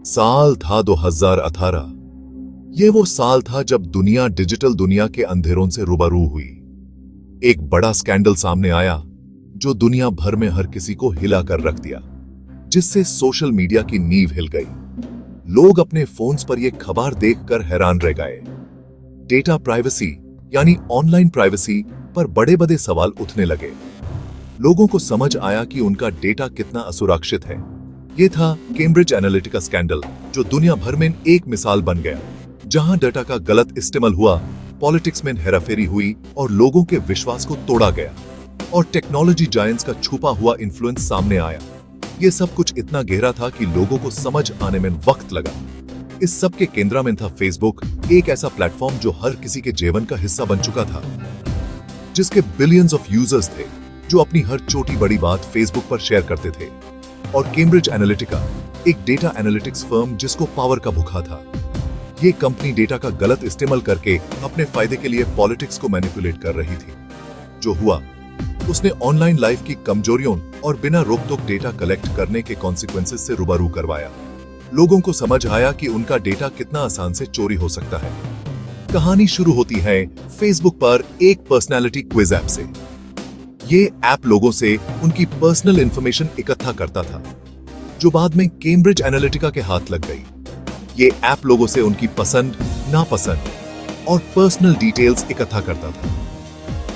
साल था 2018। ये वो साल था जब दुनिया डिजिटल दुनिया के अंधेरों से रूबरू हुई। एक बड़ा स्कैंडल सामने आया जो दुनिया भर में हर किसी को हिला कर रख दिया, जिससे सोशल मीडिया की नींव हिल गई। लोग अपने फोन्स पर यह खबर देखकर हैरान रह गए। डेटा प्राइवेसी यानी ऑनलाइन प्राइवेसी पर बड़े बड़े सवाल उठने लगे। लोगों को समझ आया कि उनका डेटा कितना असुरक्षित है। यह था कैम्ब्रिज एनालिटिका स्कैंडल, जो दुनिया भर में एक मिसाल बन गया, जहां डाटा का गलत इस्तेमाल हुआ, पॉलिटिक्स में हेराफेरी हुई और लोगों के विश्वास को तोड़ा गया, और टेक्नोलॉजी जायंट्स का छुपा हुआ इन्फ्लुएंस सामने आया। यह सब कुछ इतना गहरा था कि लोगों को समझ आने में वक्त लगा। इस सब के केंद्र में था फेसबुक, एक ऐसा प्लेटफॉर्म जो हर किसी के जीवन का हिस्सा बन चुका था, जिसके बिलियंस ऑफ यूजर्स थे जो अपनी हर छोटी बड़ी बात फेसबुक पर शेयर करते थे। और कैम्ब्रिज एनालिटिका, एक डेटा एनालिटिक्स फर्म जिसको पावर का भूखा था। ये कंपनी डेटा का गलत इस्तेमाल करके अपने फायदे के लिए पॉलिटिक्स को मैनिपुलेट कर रही थी। जो हुआ, उसने ऑनलाइन लाइफ की कमजोरियों और बिना रोक टोक डेटा कलेक्ट करने के कॉन्सिक्वेंसेस से रूबरू करवाया। लोगों को समझ आया कि उनका डेटा कितना आसान से चोरी हो सकता है। कहानी शुरू होती है फेसबुक पर एक पर्सनालिटी क्विज ऐप से। ये ऐप लोगों से उनकी पर्सनल इंफॉर्मेशन इकट्ठा करता था, जो बाद में कैम्ब्रिज एनालिटिका के हाथ लग गई। ये ऐप लोगों से उनकी पसंद, नापसंद और पर्सनल डिटेल्स इकट्ठा करता था।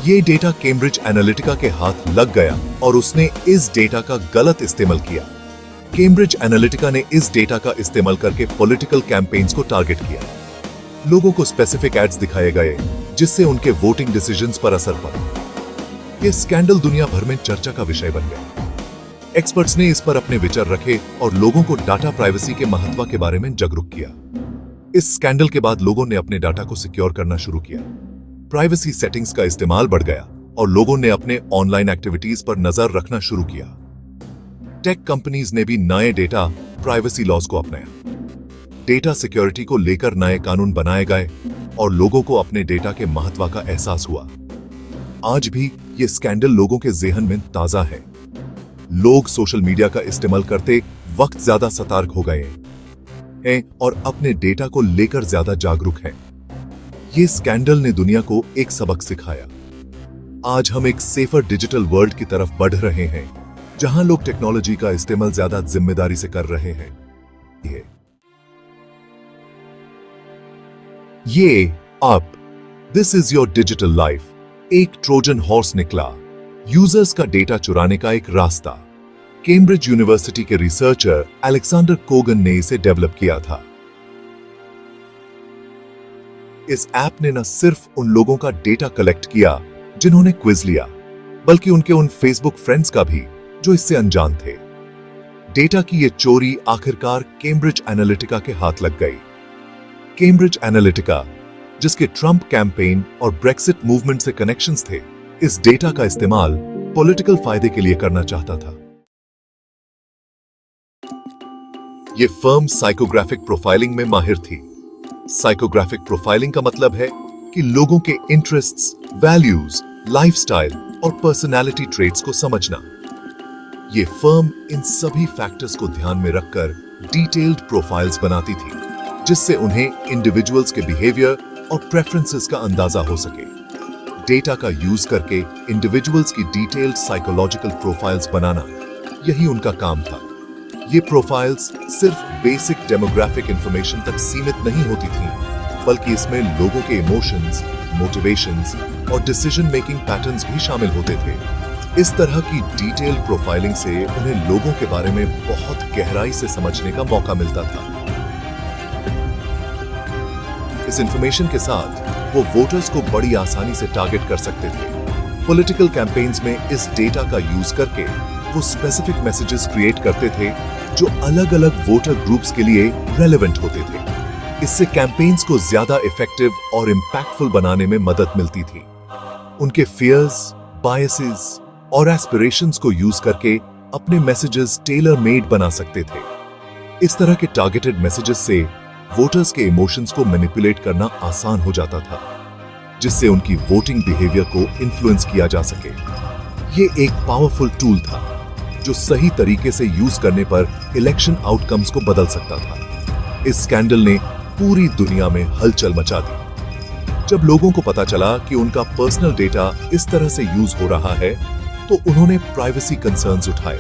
ये डेटा कैम्ब्रिज एनालिटिका के हाथ लग गया और उसने इस डेटा का गलत इस्तेमाल किया। कैम्ब्रिज एनालिटिका ने इस डेटा का इस्तेमाल करके पॉलिटिकल कैंपेन्स को टारगेट किया। लोगों को स्पेसिफिक एड्स दिखाए गए जिससे उनके वोटिंग डिसीजंस पर असर पड़ा। यह स्कैंडल दुनिया भर में चर्चा का विषय बन गया। एक्सपर्ट्स ने इस पर अपने विचार रखे और लोगों को डाटा प्राइवेसी के महत्व के बारे में जागरूक किया। इस स्कैंडल के बाद लोगों ने अपने डाटा को सिक्योर करना शुरू किया। प्राइवेसी सेटिंग्स का इस्तेमाल बढ़ गया और लोगों ने अपने ऑनलाइन एक्टिविटीज पर नजर रखना शुरू किया। टेक कंपनीज ने भी नए डेटा प्राइवेसी लॉज को अपनाया। डेटा सिक्योरिटी को लेकर नए कानून बनाए गए और लोगों को अपने डेटा के महत्व का एहसास हुआ। आज भी ये स्कैंडल लोगों के ज़हन में ताजा है। लोग सोशल मीडिया का इस्तेमाल करते वक्त ज्यादा सतर्क हो गए हैं और अपने डेटा को लेकर ज्यादा जागरूक हैं। ये स्कैंडल ने दुनिया को एक सबक सिखाया। आज हम एक सेफर डिजिटल वर्ल्ड की तरफ बढ़ रहे हैं, जहां लोग टेक्नोलॉजी का इस्तेमाल ज्यादा जिम्मेदारी से कर रहे हैं। ये अब this is your digital life एक ट्रोजन हॉर्स निकला, यूजर्स का डेटा चुराने का एक रास्ता। कैम्ब्रिज यूनिवर्सिटी के रिसर्चर अलेक्जेंडर कोगन ने इसे डेवलप किया था। इस ऐप ने न सिर्फ उन लोगों का डेटा कलेक्ट किया जिन्होंने क्विज लिया, बल्कि उनके उन फेसबुक फ्रेंड्स का भी जो इससे अनजान थे। डेटा की यह चोरी आखिरकार कैम्ब्रिज एनालिटिका के हाथ लग गई। कैम्ब्रिज एनालिटिका, जिसके ट्रंप कैंपेन और ब्रेक्सिट मूवमेंट से कनेक्शंस थे, इस डेटा का इस्तेमाल पॉलिटिकल फायदे के लिए करना चाहता था। यह फर्म साइकोग्राफिक प्रोफाइलिंग में माहिर थी। साइकोग्राफिक प्रोफाइलिंग का मतलब है कि लोगों के इंटरेस्ट्स, वैल्यूज, लाइफस्टाइल और पर्सनालिटी ट्रेट्स को समझना। यह फर्म इन सभी फैक्टर्स को ध्यान में रखकर डिटेल्ड प्रोफाइल्स बनाती थी, जिससे उन्हें इंडिविजुअल्स के बिहेवियर और प्रेफरेंसेस का अंदाजा हो सके। डेटा का यूज करके इंडिविजुअल्स की डिटेल्ड साइकोलॉजिकल प्रोफाइल्स बनाना, यही उनका काम था। ये प्रोफाइल्स सिर्फ बेसिक डेमोग्राफिक इंफॉर्मेशन तक सीमित नहीं होती थीं, बल्कि इसमें लोगों के इमोशंस, मोटिवेशंस और डिसीजन मेकिंग पैटर्न्स भी शामिल होते थे। इस तरह की डिटेल्ड प्रोफाइलिंग से उन्हें लोगों के बारे में बहुत गहराई से समझने का मौका मिलता था। इस इंफॉर्मेशन के साथ वो वोटर्स को बड़ी आसानी से टारगेट कर सकते थे। पॉलिटिकल कैंपेन्स में इस डेटा का यूज करके वो स्पेसिफिक मैसेजेस क्रिएट करते थे जो अलग अलग वोटर ग्रुप्स के लिए रेलेवेंट होते थे। इससे कैंपेन्स को ज्यादा इफेक्टिव और इम्पैक्टफुल बनाने में मदद मिलती थी। उनके फियर्स, बायसेस और एस्पिरेशंस को यूज करके अपने मैसेजेस टेलर मेड बना सकते थे। इस तरह के टारगेटेड मैसेजेस से वोटर्स के इमोशंस को मैनिपुलेट करना आसान हो जाता था, जिससे उनकी वोटिंग बिहेवियर को इन्फ्लुएंस किया जा सके। ये एक पावरफुल टूल था जो सही तरीके से यूज करने पर इलेक्शन आउटकम्स को बदल सकता था। इस स्कैंडल ने पूरी दुनिया में हलचल मचा दी। जब लोगों को पता चला कि उनका पर्सनल डेटा इस तरह से यूज हो रहा है, तो उन्होंने प्राइवेसी कंसर्न्स उठाए।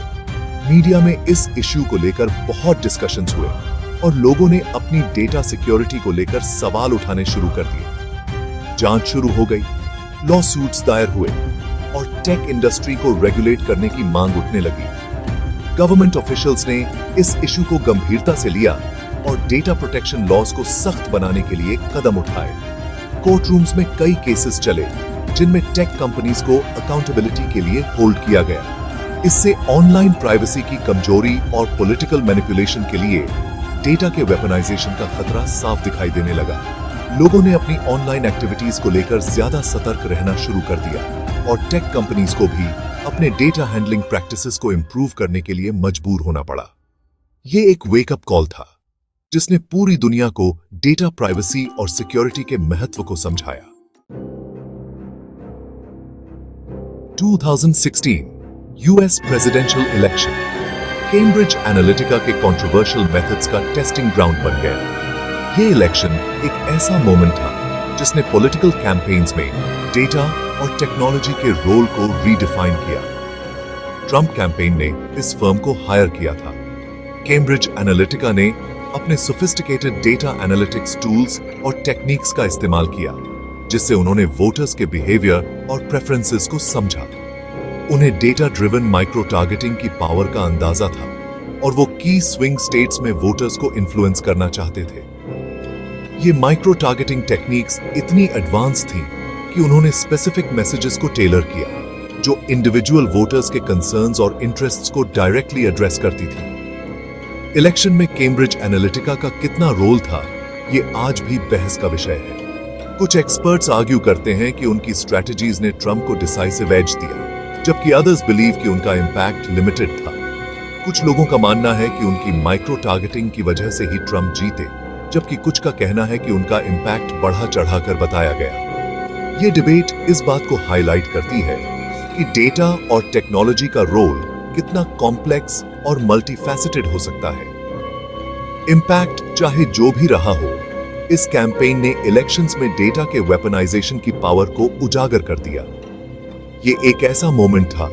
मीडिया में इस इश्यू को लेकर बहुत डिस्कशंस हुए और लोगों ने अपनी डेटा सिक्योरिटी को लेकर सवाल उठाने शुरू कर दिए। जांच शुरू हो गई, लॉ सूट्स दायर हुए और टेक इंडस्ट्री को रेगुलेट करने की मांग उठने लगी। गवर्नमेंट ऑफिशियल्स ने इस इश्यू को गंभीरता से लिया और डेटा प्रोटेक्शन लॉज को सख्त बनाने के लिए कदम उठाए। कोर्ट रूम्स में कई केसेस चले जिनमें टेक कंपनीज को अकाउंटेबिलिटी के लिए होल्ड किया गया। इससे ऑनलाइन प्राइवेसी की कमजोरी और पॉलिटिकल मैनिपुलेशन के लिए डेटा के वेपनाइजेशन का खतरा साफ दिखाई देने लगा। लोगों ने अपनी ऑनलाइन एक्टिविटीज को लेकर ज्यादा सतर्क रहना शुरू कर दिया और टेक कंपनीज को भी अपने डेटा हैंडलिंग प्रैक्टिसेस को इंप्रूव करने के लिए मजबूर होना पड़ा। यह एक वेकअप कॉल था जिसने पूरी दुनिया को डेटा प्राइवेसी और सिक्योरिटी के महत्व को समझाया। 2016 US presidential election Cambridge Analytica के कंट्रोवर्शियल मेथड्स का टेस्टिंग ग्राउंड बन गया। यह इलेक्शन एक ऐसा मोमेंट था जिसने पॉलिटिकल कैंपेन्स में डेटा और टेक्नोलॉजी के रोल को रीडिफाइन किया। ट्रंप कैंपेन ने इस फर्म को हायर किया था। कैम्ब्रिज एनालिटिका ने अपने सोफिस्टिकेटेड डेटा एनालिटिक्स टूल्स और टेक्निक्स का इस्तेमाल किया, जिससे उन्होंने वोटर्स के बिहेवियर और प्रेफरेंसेस को समझा। उन्हें डेटा ड्रिवन माइक्रो टारगेटिंग की पावर का अंदाजा था और वो की स्विंग स्टेट्स में वोटर्स को इन्फ्लुएंस करना चाहते थे। ये माइक्रो टारगेटिंग टेक्निक्स इतनी एडवांस थी कि उन्होंने स्पेसिफिक मैसेजेस को टेलर किया जो इंडिविजुअल वोटर्स के कंसर्न्स और इंटरेस्ट्स को डायरेक्टली एड्रेस करती थी। इलेक्शन में कैम्ब्रिज एनालिटिका का कितना रोल था, ये आज भी बहस का विषय है। कुछ एक्सपर्ट्स आर्ग्यू करते हैं कि उनकी स्ट्रेटजीज ने ट्रंप को डिसाइसिव एज दिया, जबकि अदर्स बिलीव कि उनका इंपैक्ट लिमिटेड था। कुछ लोगों का मानना है कि उनकी माइक्रो टारगेटिंग की वजह से ही ट्रंप जीते, जबकि कुछ का कहना है कि उनका इंपैक्ट बढ़ा चढ़ाकर बताया गया। ये डिबेट इस बात को हाईलाइट करती है कि डेटा और टेक्नोलॉजी का रोल कितना कॉम्प्लेक्स और मल्टीफैसेटेड हो सकता है। इंपैक्ट चाहे जो भी रहा हो, इस कैंपेन ने इलेक्शंस में डेटा के वेपनाइजेशन की पावर को उजागर कर दिया। ये एक ऐसा मोमेंट था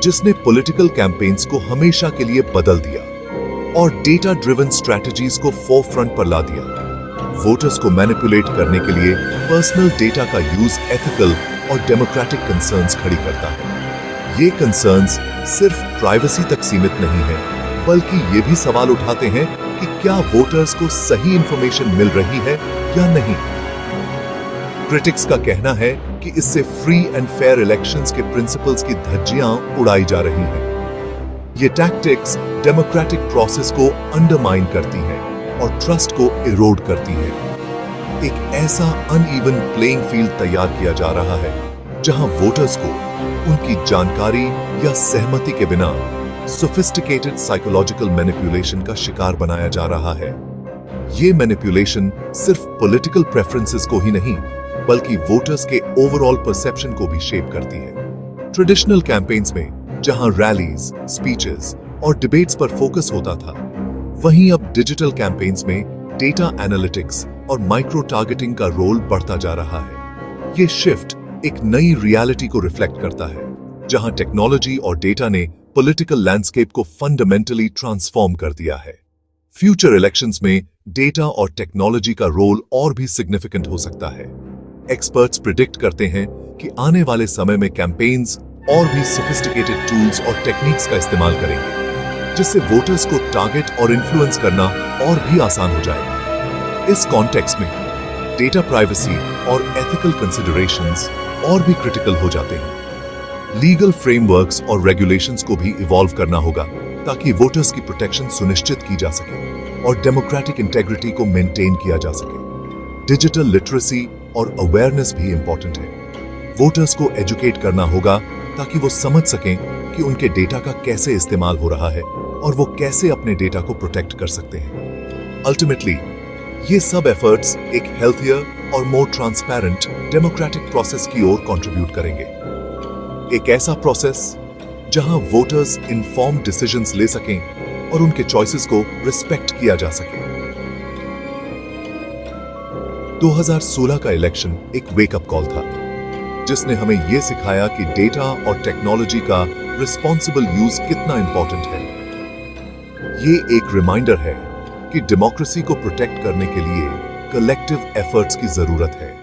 जिसने पॉलिटिकल कैंपेन्स को हमेशा के लिए बदल दिया और डेटा ड्रिवन स्ट्रैटेजीज को फोरफ्रंट पर ला दिया। वोटर्स को मैनिपुलेट करने के लिए पर्सनल डेटा का यूज एथिकल और डेमोक्रेटिक कंसर्न्स खड़ी करता है। ये कंसर्न्स सिर्फ प्राइवेसी तक सीमित नहीं है, बल्कि ये भी सवाल उठाते हैं कि क्या वोटर्स को सही इंफॉर्मेशन मिल रही है या नहीं। क्रिटिक्स का कहना है कि इससे फ्री एंड फेयर इलेक्शंस के प्रिंसिपल्स की धज्जियां उड़ाई जा रही हैं। ये टैक्टिक्स डेमोक्रेटिक प्रोसेस को अंडरमाइन करती हैं और ट्रस्ट को इरोड करती हैं। एक ऐसा अनइवन प्लेइंग फील्ड तैयार किया जा रहा है जहां वोटर्स को उनकी जानकारी या सहमति के बिना सोफिस्टिकेटेड साइकोलॉजिकल मैनिपुलेशन का शिकार बनाया जा रहा है। ये मैनिपुलेशन सिर्फ पॉलिटिकल प्रेफरेंसेस को ही नहीं, बल्कि वोटर्स के ओवरऑल परसेप्शन को भी शेप करती है। ट्रेडिशनल कैंपेन्स में जहां रैलीज, स्पीचेस और डिबेट्स पर फोकस होता था, वहीं अब डिजिटल कैंपेन्स में डेटा एनालिटिक्स और माइक्रो टारगेटिंग का रोल बढ़ता जा रहा है। ये शिफ्ट एक नई रियलिटी को रिफ्लेक्ट करता है, जहां टेक्नोलॉजी और डेटा ने पॉलिटिकल लैंडस्केप को फंडामेंटली ट्रांसफॉर्म कर दिया है। फ्यूचर इलेक्शंस में डेटा और टेक्नोलॉजी का रोल और भी सिग्निफिकेंट हो सकता है। एक्सपर्ट्स प्रिडिक्ट करते हैं कि आने वाले समय में कैंपेन्स और भी सोफिस्टिकेटेड टूल्स और टेक्निक्स का इस्तेमाल करेंगे, जिससे वोटर्स को टारगेट और इन्फ्लुएंस करना और भी आसान हो जाएगा। इस कॉन्टेक्स्ट में डेटा प्राइवेसी और एथिकल कंसिडरेशंस और भी क्रिटिकल हो जाते हैं। लीगल फ्रेमवर्क्स और रेगुलेशंस को भी इवॉल्व करना होगा ताकि वोटर्स की प्रोटेक्शन सुनिश्चित की जा सके और डेमोक्रेटिक इंटेग्रिटी को मेंटेन किया जा सके। डिजिटल लिटरेसी और अवेयरनेस भी इंपॉर्टेंट है। वोटर्स को एजुकेट करना होगा ताकि वो समझ सकें कि उनके डेटा का कैसे इस्तेमाल हो रहा है और वो कैसे अपने डेटा को प्रोटेक्ट कर सकते हैं। अल्टीमेटली ये सब एफर्ट्स एक हेल्थियर और मोर ट्रांसपेरेंट डेमोक्रेटिक प्रोसेस की ओर कंट्रीब्यूट करेंगे। एक ऐसा प्रोसेस जहां वोटर्स इन्फॉर्म्ड डिसीजंस ले सकें और उनके चॉइसेस को रिस्पेक्ट किया जा सके। 2016 का इलेक्शन एक वेकअप कॉल था, जिसने हमें यह सिखाया कि डेटा और टेक्नोलॉजी का रिस्पॉन्सिबल यूज कितना इंपॉर्टेंट है। ये एक रिमाइंडर है कि डेमोक्रेसी को प्रोटेक्ट करने के लिए कलेक्टिव एफर्ट्स की जरूरत है।